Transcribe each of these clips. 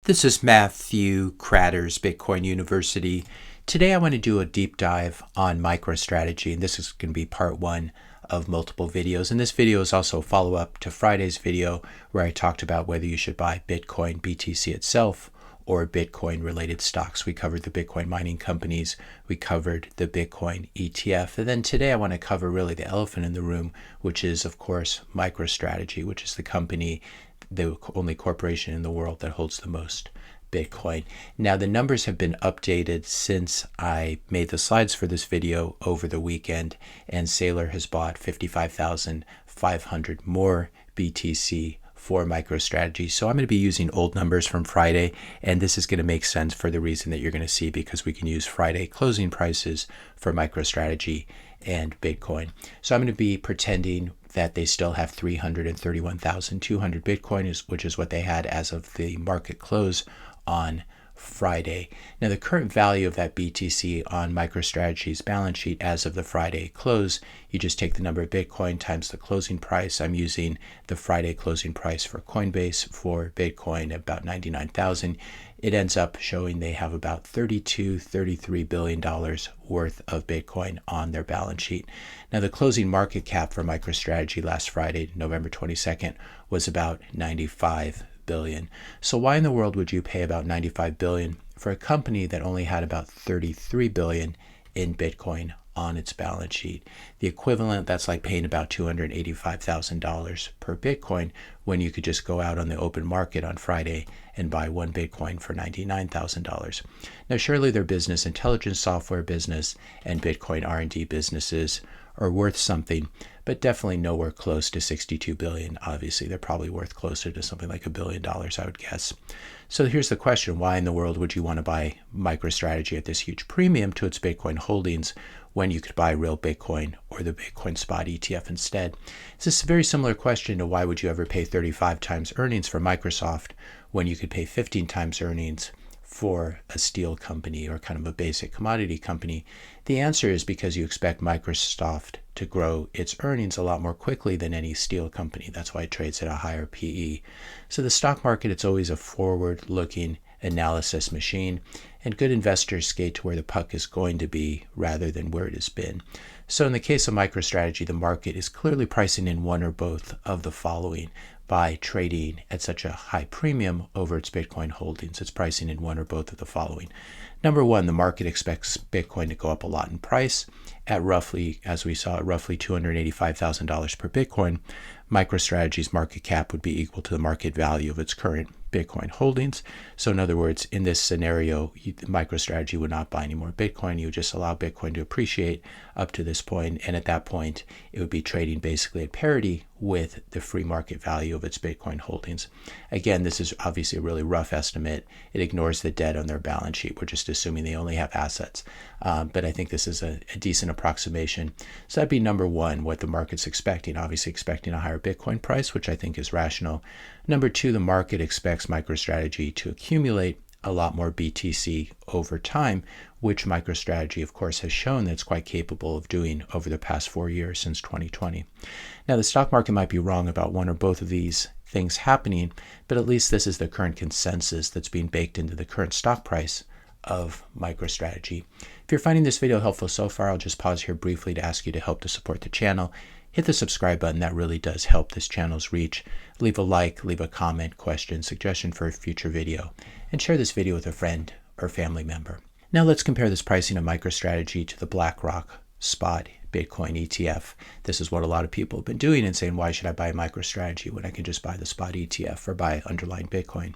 This is Matthew Kratter's Bitcoin University. Today I want to do a deep dive on MicroStrategy, and this is going to be part one of multiple videos. And this video is also a follow-up to Friday's video where I talked about whether you should buy Bitcoin BTC itself or Bitcoin-related stocks. We covered the Bitcoin mining companies, we covered the Bitcoin ETF, and then today I want to cover really the elephant in the room, which is, of course, MicroStrategy, which is the company, the only corporation in the world that holds the most Bitcoin. Now, the numbers have been updated since I made the slides for this video over the weekend, and Saylor has bought 55,500 more BTC for MicroStrategy. So I'm going to be using old numbers from Friday, and this is going to make sense for the reason that you're going to see, because we can use Friday closing prices for MicroStrategy and Bitcoin. So I'm going to be pretending that they still have 331,200 Bitcoin, which is what they had as of the market close on Friday. Now, the current value of that BTC on MicroStrategy's balance sheet as of the Friday close, you just take the number of Bitcoin times the closing price. I'm using the Friday closing price for Coinbase for Bitcoin, about 99,000. It ends up showing they have about $33 billion worth of Bitcoin on their balance sheet. Now, the closing market cap for MicroStrategy last Friday, November 22nd, was about 95 billion. So why in the world would you pay about 95 billion for a company that only had about 33 billion in Bitcoin on its balance sheet? The equivalent, that's like paying about $285,000 per Bitcoin when you could just go out on the open market on Friday and buy one Bitcoin for $99,000. Now, surely their business intelligence software business and Bitcoin R&D businesses are worth something, but definitely nowhere close to 62 billion. Obviously, they're probably worth closer to something like $1 billion, I would guess. So here's the question: why in the world would you want to buy MicroStrategy at this huge premium to its Bitcoin holdings when you could buy real Bitcoin or the Bitcoin spot ETF instead? It's this very similar question to why would you ever pay 35 times earnings for Microsoft when you could pay 15 times earnings for a steel company or kind of a basic commodity company? The answer is because you expect Microsoft to grow its earnings a lot more quickly than any steel company. That's why it trades at a higher PE. So the stock market, it's always a forward-looking analysis machine, and good investors skate to where the puck is going to be rather than where it has been. So in the case of MicroStrategy, the market is clearly pricing in one or both of the following. By trading at such a high premium over its Bitcoin holdings, it's pricing in one or both of the following. Number one, the market expects Bitcoin to go up a lot in price at roughly, as we saw, roughly $285,000 per Bitcoin. MicroStrategy's market cap would be equal to the market value of its current Bitcoin holdings. So in other words, in this scenario, MicroStrategy would not buy any more Bitcoin. You would just allow Bitcoin to appreciate up to this point, and at that point, it would be trading basically at parity with the free market value of its Bitcoin holdings. Again, this is obviously a really rough estimate. It ignores the debt on their balance sheet. We're just assuming they only have assets. But I think this is a decent approximation. So that'd be number one, what the market's expecting, obviously expecting a higher Bitcoin price, which I think is rational. Number two, the market expects MicroStrategy to accumulate a lot more BTC over time, which MicroStrategy, of course, has shown that it's quite capable of doing over the past 4 years since 2020. Now, the stock market might be wrong about one or both of these things happening, but at least this is the current consensus that's being baked into the current stock price of MicroStrategy. If you're finding this video helpful so far, I'll just pause here briefly to ask you to help to support the channel. Hit the subscribe button. That really does help this channel's reach. Leave a like, leave a comment, question, suggestion for a future video, and share this video with a friend or family member. Now let's compare this pricing of MicroStrategy to the BlackRock spot Bitcoin ETF. This is what a lot of people have been doing and saying, why should I buy MicroStrategy when I can just buy the spot ETF or buy underlying Bitcoin?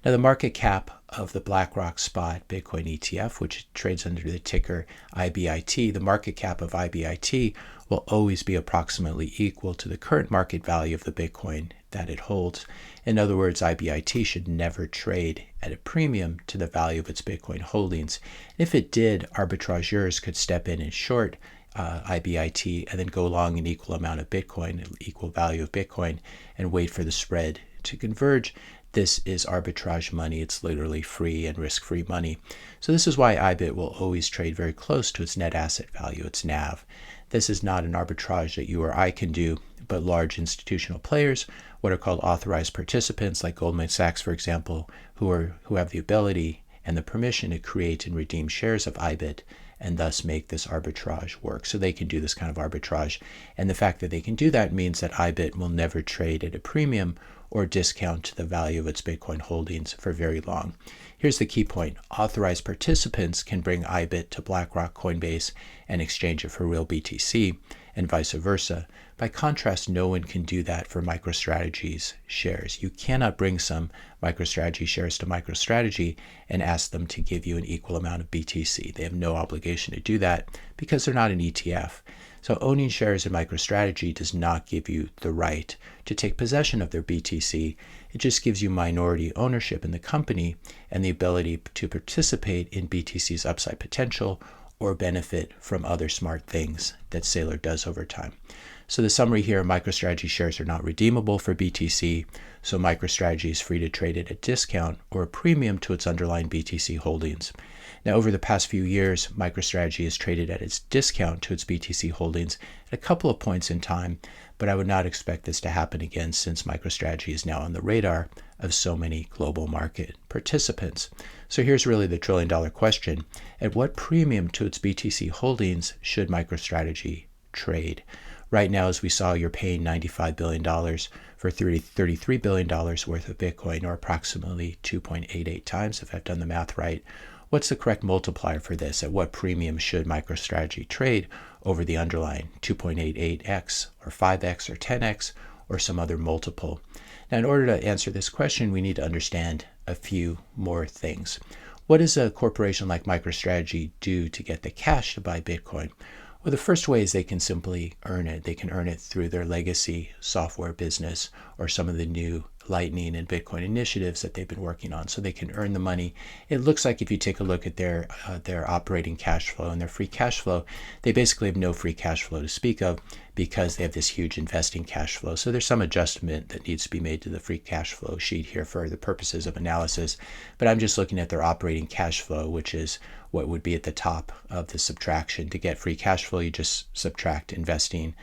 Now, the market cap of the BlackRock spot Bitcoin ETF, which trades under the ticker IBIT, the market cap of IBIT will always be approximately equal to the current market value of the Bitcoin that it holds. In other words, IBIT should never trade at a premium to the value of its Bitcoin holdings. If it did, arbitrageurs could step in and short IBIT and then go long an equal amount of Bitcoin, equal value of Bitcoin, and wait for the spread to converge. this is arbitrage money. It's literally free and risk-free money. So this is why IBIT will always trade very close to its net asset value, its NAV. This is not an arbitrage that you or I can do, but large institutional players, what are called authorized participants, like Goldman Sachs, for example, who have the ability and the permission to create and redeem shares of IBIT and thus make this arbitrage work. So they can do this kind of arbitrage. And the fact that they can do that means that IBIT will never trade at a premium or discount to the value of its Bitcoin holdings for very long. Here's the key point. Authorized participants can bring IBIT to BlackRock, Coinbase, and exchange it for real BTC, and vice versa. By contrast, no one can do that for MicroStrategy's shares. You cannot bring some MicroStrategy shares to MicroStrategy and ask them to give you an equal amount of BTC. They have no obligation to do that because they're not an ETF. So owning shares in MicroStrategy does not give you the right to take possession of their BTC. It just gives you minority ownership in the company and the ability to participate in BTC's upside potential or benefit from other smart things that Saylor does over time. So the summary here, MicroStrategy shares are not redeemable for BTC, so MicroStrategy is free to trade at a discount or a premium to its underlying BTC holdings. Now, over the past few years, MicroStrategy has traded at its discount to its BTC holdings at a couple of points in time, but I would not expect this to happen again since MicroStrategy is now on the radar of so many global market participants. So here's really the trillion-dollar question. At what premium to its BTC holdings should MicroStrategy trade? Right now, as we saw, you're paying $95 billion for $33 billion worth of Bitcoin, or approximately 2.88 times, if I've done the math right. What's the correct multiplier for this? At what premium should MicroStrategy trade over the underlying 2.88x or 5x or 10x or some other multiple? Now, in order to answer this question, we need to understand a few more things. What does a corporation like MicroStrategy do to get the cash to buy Bitcoin? Well, the first way is they can simply earn it. They can earn it through their legacy software business or some of the new Lightning and Bitcoin initiatives that they've been working on. So they can earn the money. It looks like if you take a look at their operating cash flow and their free cash flow, they basically have no free cash flow to speak of because they have this huge investing cash flow. So there's some adjustment that needs to be made to the free cash flow sheet here for the purposes of analysis. But I'm just looking at their operating cash flow, which is what would be at the top of the subtraction. To get free cash flow, you just subtract investing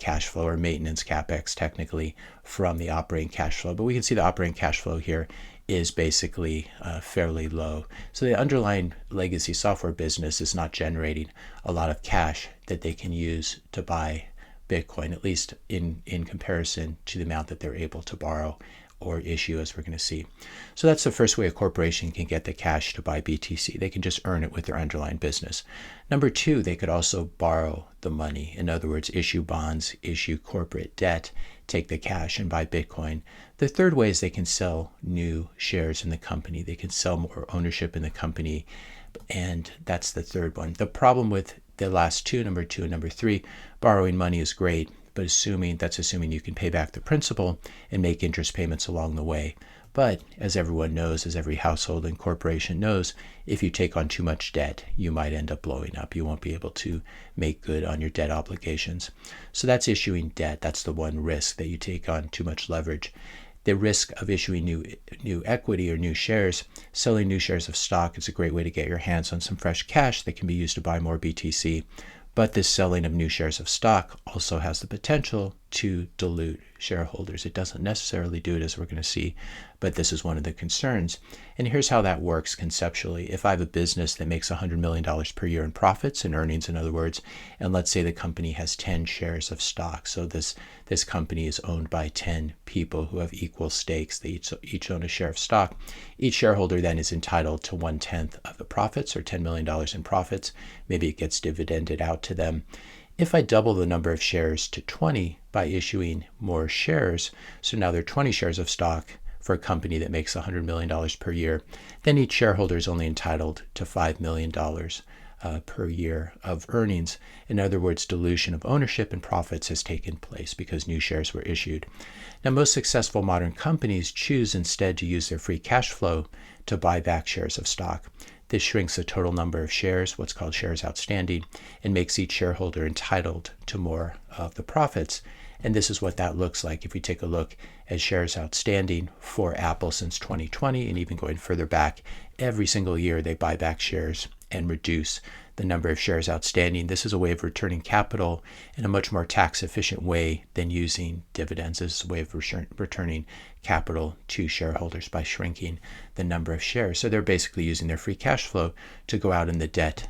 cash flow or maintenance capex technically from the operating cash flow. But we can see the operating cash flow here is basically fairly low. So the underlying legacy software business is not generating a lot of cash that they can use to buy Bitcoin, at least in comparison to the amount that they're able to borrow or issue, as we're going to see. So that's the first way a corporation can get the cash to buy BTC. They can just earn it with their underlying business. Number two, they could also borrow the money. In other words, issue bonds, issue corporate debt, take the cash and buy Bitcoin. The third way is they can sell new shares in the company. They can sell more ownership in the company. And that's the third one. The problem with the last two, number two and number three, borrowing money is great, but that's assuming you can pay back the principal and make interest payments along the way. But as everyone knows, as every household and corporation knows, if you take on too much debt, you might end up blowing up. You won't be able to make good on your debt obligations. So that's issuing debt. That's the one risk, that you take on too much leverage. The risk of issuing new equity or new shares, selling new shares of stock, is a great way to get your hands on some fresh cash that can be used to buy more BTC. But this selling of new shares of stock also has the potential to dilute shareholders. It doesn't necessarily do it, as we're going to see, but this is one of the concerns. And here's how that works conceptually. If I have a business that makes $100 million per year in profits and earnings, in other words, and let's say the company has 10 shares of stock. So this company is owned by 10 people who have equal stakes. They each own a share of stock. Each shareholder then is entitled to 1/10 of the profits, or $10 million in profits. Maybe it gets dividended out to them. If I double the number of shares to 20 by issuing more shares, so now there are 20 shares of stock for a company that makes $100 million per year, then each shareholder is only entitled to $5 million per year of earnings. In other words, dilution of ownership and profits has taken place because new shares were issued. Now, most successful modern companies choose instead to use their free cash flow to buy back shares of stock. This shrinks the total number of shares, what's called shares outstanding, and makes each shareholder entitled to more of the profits. And this is what that looks like. If we take a look at shares outstanding for Apple since 2020, and even going further back, every single year they buy back shares and reduce the number of shares outstanding. This is a way of returning capital in a much more tax efficient way than using dividends. This is a way of returning capital to shareholders by shrinking the number of shares. So they're basically using their free cash flow to go out in the debt,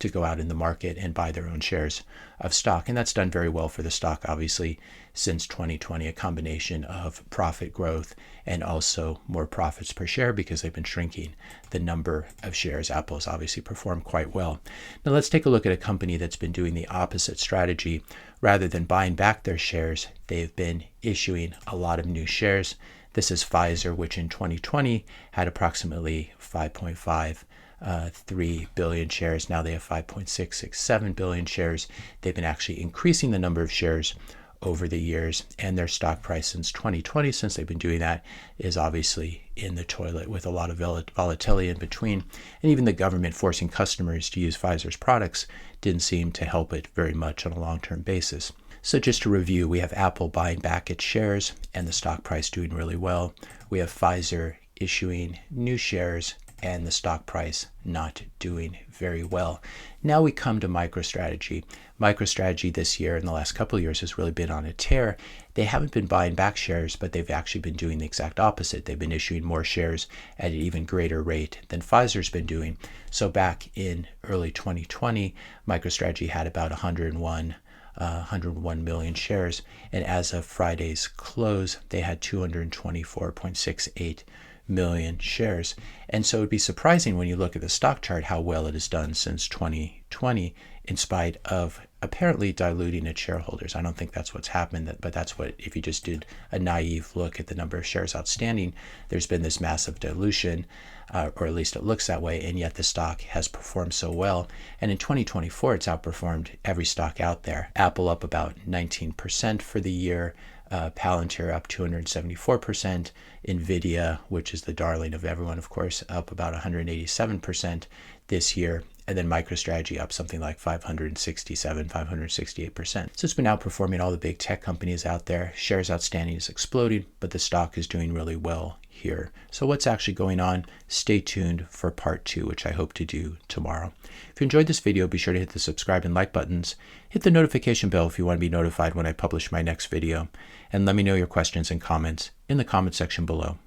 to go out in the market and buy their own shares of stock. And that's done very well for the stock, obviously, since 2020, a combination of profit growth and also more profits per share because they've been shrinking the number of shares. Apple's obviously performed quite well. Now let's take a look at a company that's been doing the opposite strategy. Rather than buying back their shares, they've been issuing a lot of new shares. This is Pfizer, which in 2020 had approximately 5.53 billion shares. Now they have 5.667 billion shares. They've been actually increasing the number of shares over the years, and their stock price since 2020, since they've been doing that, is obviously in the toilet with a lot of volatility in between. And even the government forcing customers to use Pfizer's products didn't seem to help it very much on a long-term basis. So just to review, we have Apple buying back its shares and the stock price doing really well. We have Pfizer issuing new shares and the stock price not doing very well. Now we come to MicroStrategy. MicroStrategy this year, in the last couple of years, has really been on a tear. They haven't been buying back shares, but they've actually been doing the exact opposite. They've been issuing more shares at an even greater rate than Pfizer's been doing. So back in early 2020, MicroStrategy had about 101 million shares, and as of Friday's close, they had 224.68 million shares. And so it'd be surprising when you look at the stock chart how well it has done since 2020, in spite of apparently diluting its shareholders. I don't think that's what's happened, but that's what, if you just did a naive look at the number of shares outstanding, there's been this massive dilution, or at least it looks that way, and yet the stock has performed so well. And in 2024, it's outperformed every stock out there. Apple up about 19% for the year, Palantir up 274%, NVIDIA, which is the darling of everyone, of course, up about 187% this year, and then MicroStrategy up something like 568%. So it's been outperforming all the big tech companies out there. Shares outstanding is exploding, but the stock is doing really well here. So what's actually going on? Stay tuned for part 2, which I hope to do tomorrow. If you enjoyed this video, be sure to hit the subscribe and like buttons. Hit the notification bell if you want to be notified when I publish my next video. And let me know your questions and comments in the comment section below.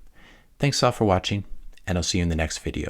Thanks all for watching, and I'll see you in the next video.